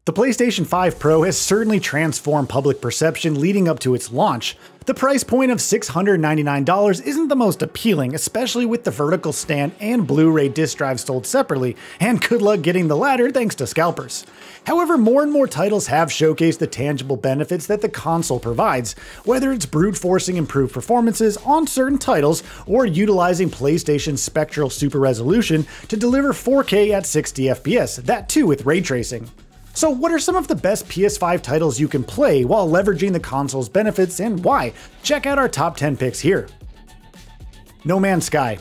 The PlayStation 5 Pro has certainly transformed public perception leading up to its launch. The price point of $699 isn't the most appealing, especially with the vertical stand and Blu-ray disc drive sold separately, and good luck getting the latter thanks to scalpers. However, more and more titles have showcased the tangible benefits that the console provides, whether it's brute forcing improved performances on certain titles or utilizing PlayStation's Spectral Super Resolution to deliver 4K at 60 FPS, that too with ray tracing. So what are some of the best PS5 titles you can play while leveraging the console's benefits and why? Check out our top 10 picks here. No Man's Sky.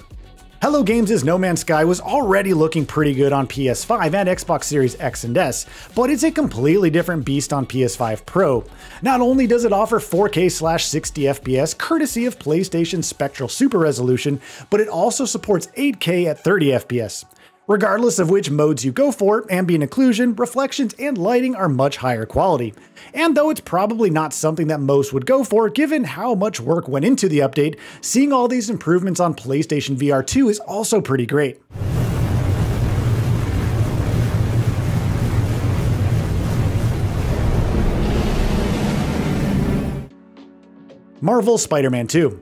Hello Games' No Man's Sky was already looking pretty good on PS5 and Xbox Series X and S, but it's a completely different beast on PS5 Pro. Not only does it offer 4K/60 FPS courtesy of PlayStation's Spectral Super Resolution, but it also supports 8K at 30 FPS. Regardless of which modes you go for, ambient occlusion, reflections, and lighting are much higher quality. And though it's probably not something that most would go for given how much work went into the update, seeing all these improvements on PlayStation VR 2 is also pretty great. Marvel's Spider-Man 2.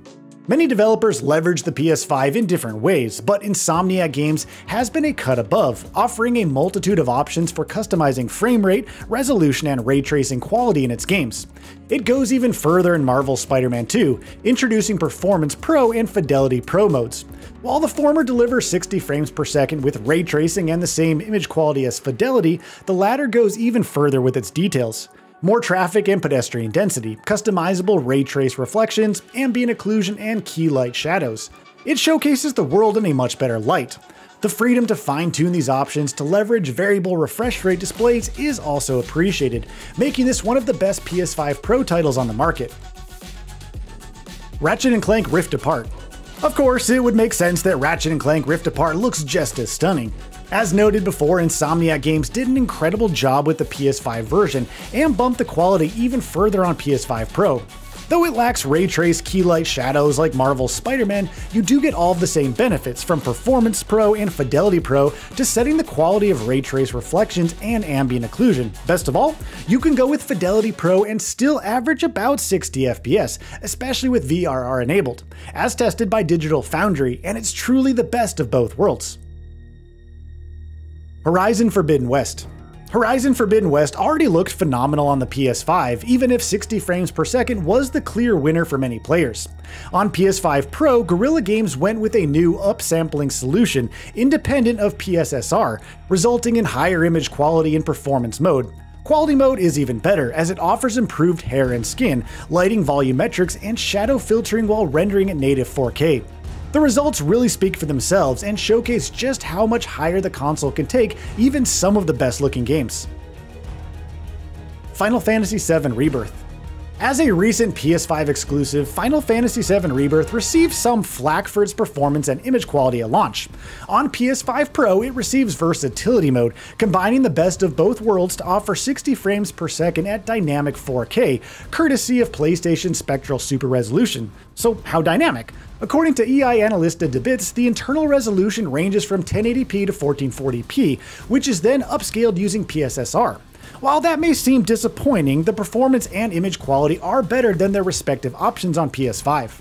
Many developers leverage the PS5 in different ways, but Insomniac Games has been a cut above, offering a multitude of options for customizing frame rate, resolution, and ray tracing quality in its games. It goes even further in Marvel's Spider-Man 2, introducing Performance Pro and Fidelity Pro modes. While the former delivers 60 frames per second with ray tracing and the same image quality as Fidelity, the latter goes even further with its details. More traffic and pedestrian density, customizable ray trace reflections, ambient occlusion, and key light shadows. It showcases the world in a much better light. The freedom to fine-tune these options to leverage variable refresh rate displays is also appreciated, making this one of the best PS5 Pro titles on the market. Ratchet and Clank Rift Apart. Of course, it would make sense that Ratchet and Clank Rift Apart looks just as stunning. As noted before, Insomniac Games did an incredible job with the PS5 version and bumped the quality even further on PS5 Pro. Though it lacks ray trace key light shadows like Marvel's Spider-Man, you do get all of the same benefits from Performance Pro and Fidelity Pro to setting the quality of ray trace reflections and ambient occlusion. Best of all, you can go with Fidelity Pro and still average about 60 FPS, especially with VRR enabled, as tested by Digital Foundry, and it's truly the best of both worlds. Horizon Forbidden West. Horizon Forbidden West already looked phenomenal on the PS5, even if 60 frames per second was the clear winner for many players. On PS5 Pro, Guerrilla Games went with a new upsampling solution independent of PSSR, resulting in higher image quality in performance mode. Quality mode is even better, as it offers improved hair and skin, lighting volumetrics, and shadow filtering while rendering at native 4K. The results really speak for themselves and showcase just how much higher the console can take even some of the best looking games. Final Fantasy VII Rebirth. As a recent PS5 exclusive, Final Fantasy VII Rebirth received some flack for its performance and image quality at launch. On PS5 Pro, it receives Versatility Mode, combining the best of both worlds to offer 60 frames per second at dynamic 4K, courtesy of PlayStation's Spectral Super Resolution. So how dynamic? According to EI Analysta Debits, the internal resolution ranges from 1080p to 1440p, which is then upscaled using PSSR. While that may seem disappointing, the performance and image quality are better than their respective options on PS5.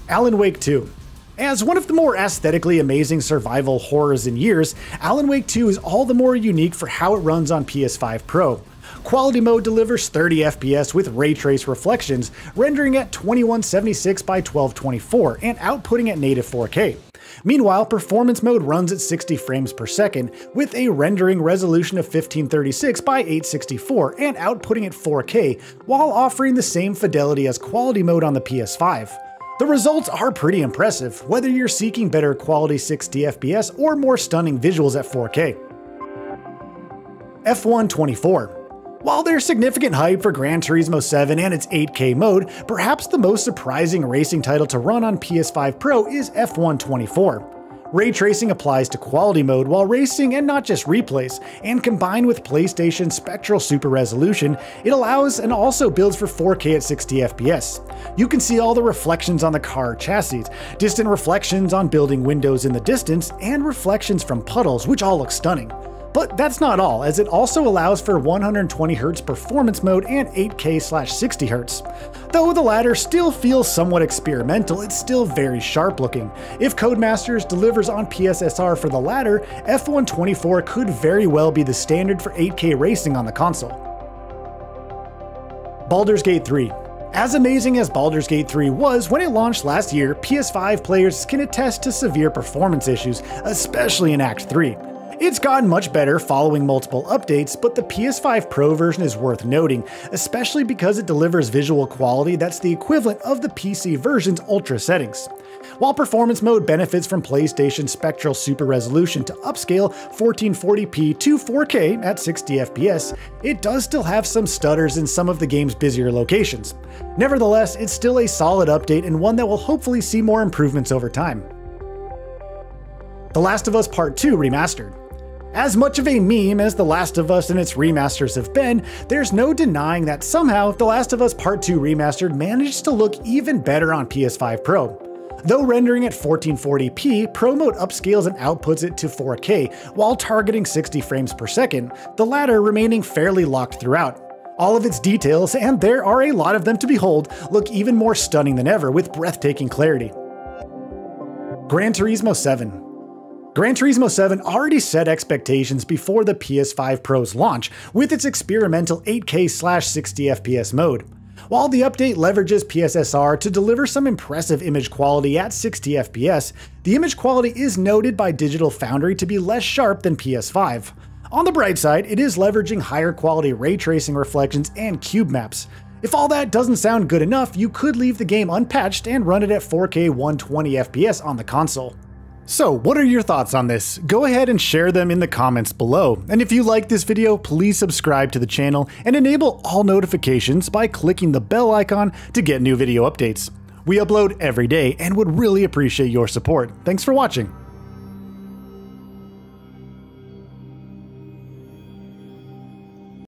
Alan Wake 2. As one of the more aesthetically amazing survival horrors in years, Alan Wake 2 is all the more unique for how it runs on PS5 Pro. Quality mode delivers 30 FPS with ray trace reflections, rendering at 2176 by 1224 and outputting at native 4K. Meanwhile, performance mode runs at 60 frames per second with a rendering resolution of 1536 by 864 and outputting at 4K while offering the same fidelity as quality mode on the PS5. The results are pretty impressive, whether you're seeking better quality 60 FPS or more stunning visuals at 4K. F1 24. While there's significant hype for Gran Turismo 7 and its 8K mode, perhaps the most surprising racing title to run on PS5 Pro is F1 24. Ray tracing applies to quality mode while racing and not just replays, and combined with PlayStation's Spectral Super Resolution, it allows and also builds for 4K at 60 FPS. You can see all the reflections on the car chassis, distant reflections on building windows in the distance, and reflections from puddles, which all look stunning. But that's not all, as it also allows for 120Hz performance mode and 8K/60Hz. Though the latter still feels somewhat experimental, it's still very sharp looking. If Codemasters delivers on PSSR for the latter, F124 could very well be the standard for 8K racing on the console. Balers Gate 3. As amazing as Balers Gate 3 was when it launched last year, PS5 players can attest to severe performance issues, especially in Act 3. It's gotten much better following multiple updates, but the PS5 Pro version is worth noting, especially because it delivers visual quality that's the equivalent of the PC version's ultra settings. While performance mode benefits from PlayStation's Spectral Super Resolution to upscale 1440p to 4K at 60 FPS, it does still have some stutters in some of the game's busier locations. Nevertheless, it's still a solid update and one that will hopefully see more improvements over time. The Last of Us Part 2 Remastered. As much of a meme as The Last of Us and its remasters have been, there's no denying that somehow The Last of Us Part 2 Remastered managed to look even better on PS5 Pro. Though rendering at 1440p, Pro Mode upscales and outputs it to 4K while targeting 60 frames per second, the latter remaining fairly locked throughout. All of its details, and there are a lot of them to behold, look even more stunning than ever with breathtaking clarity. Gran Turismo 7. Gran Turismo 7 already set expectations before the PS5 Pro's launch with its experimental 8K/60 FPS mode. While the update leverages PSSR to deliver some impressive image quality at 60 FPS, the image quality is noted by Digital Foundry to be less sharp than PS5. On the bright side, it is leveraging higher quality ray tracing reflections and cube maps. If all that doesn't sound good enough, you could leave the game unpatched and run it at 4K 120 FPS on the console. So what are your thoughts on this? Go ahead and share them in the comments below. And if you like this video, please subscribe to the channel and enable all notifications by clicking the bell icon to get new video updates. We upload every day and would really appreciate your support. Thanks for watching.